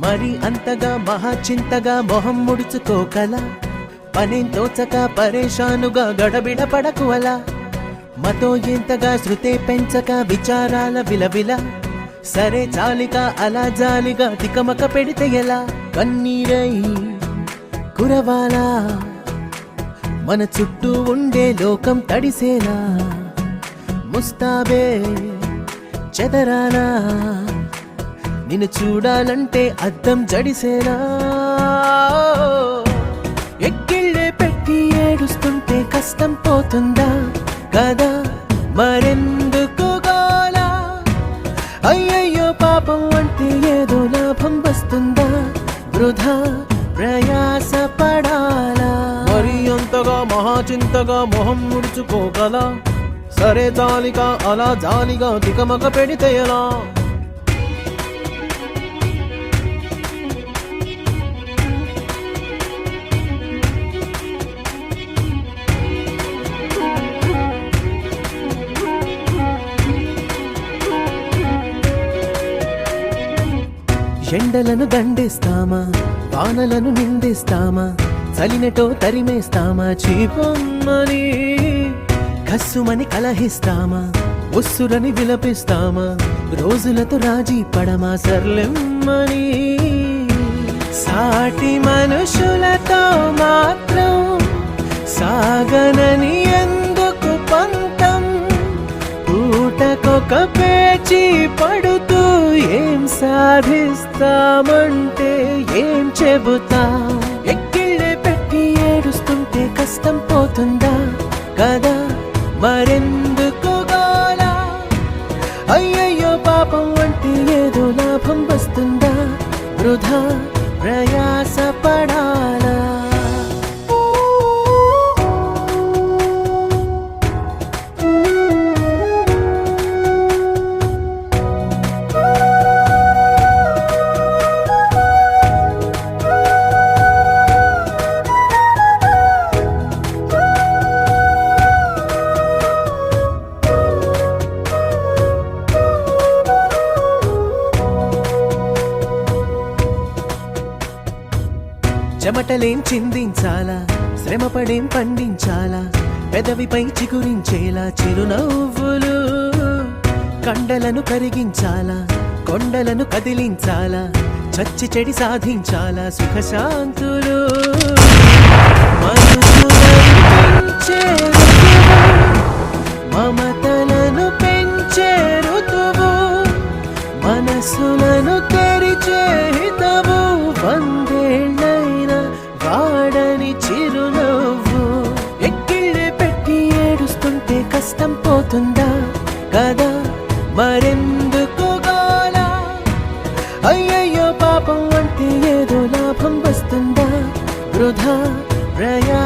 మరి అంతగా మహాచింతగా మొహం ముడుచుకోకల పనేం తోచక పరేషానుగా గడబిడ పడకు అలా మతో ఎంతగా శృతే పెంచక విచారాల విలవిల సరే చాలిక అలా జాలిగా తికమక పెడితే ఎలా కన్నీరై కురవాలా మన చుట్టూ ఉండే లోకం తడిసేలా ముస్తాబే చెదరాలా నిన్ను చూడాలంటే అద్దం జడిసేలా ఎక్కిళ్ళే పెట్టి ఏడుస్తుంటే కష్టం పోతుందా కదా మరెందుకు గోలా అయ్యయ్యో పాపం అంటే ఏదో లాభం వస్తుందా వృధా ప్రయాస పడాలా మరి అంతగా మహాచింతగా మొహం ముడుచుకోగల సరే జాలిగా అలా జాలిగా తికమక పెడితే ఎలా ఎండలను దండిస్తామా వానలను నిందిస్తామా చలినటో తరిమేస్తామా చీపమ్మని కస్సుమని కలహిస్తామా ఉస్సురని విలపిస్తామా రోజులతో రాజీ పడమా సర్లెమ్మని సాటి మనుషులతో మాత్రం సాగనని ఎందుకు పంతం పూటకొక పేచి పడుతూ ఏం సాధిస్తామంటే ఏం చెబుతా ఎక్కిళ్ళే పెట్టి ఏడుస్తుంటే కష్టం పోతుందా కదా మరెందుకు గోలా అయ్యయ్యో పాపం అంటే ఏదో లాభం వస్తుందా వృధా ప్రయాస పడాలా చెమటలేం చిందించాలా శ్రమపడేం పండించాలా పెదవిపై చిగురించేలా చిరునవ్వులు కండలను కరిగించాలా కొండలను కదిలించాలా చచ్చి చెడి సాధించాలా సుఖశాంతులు మమతలను పెంచే ఋతువు మనసులను తెరిచే హితవు వందేళ్ళైన వాడని చిరునవ్వు ఎక్కిళ్ళే పెట్టి ఏడుస్తుంటే కష్టం పోతుందా కదా మరెందుకు గోలా అయ్యయ్యో పాపం అంటే ఏదో లాభం వస్తుందా వృధా ప్రయా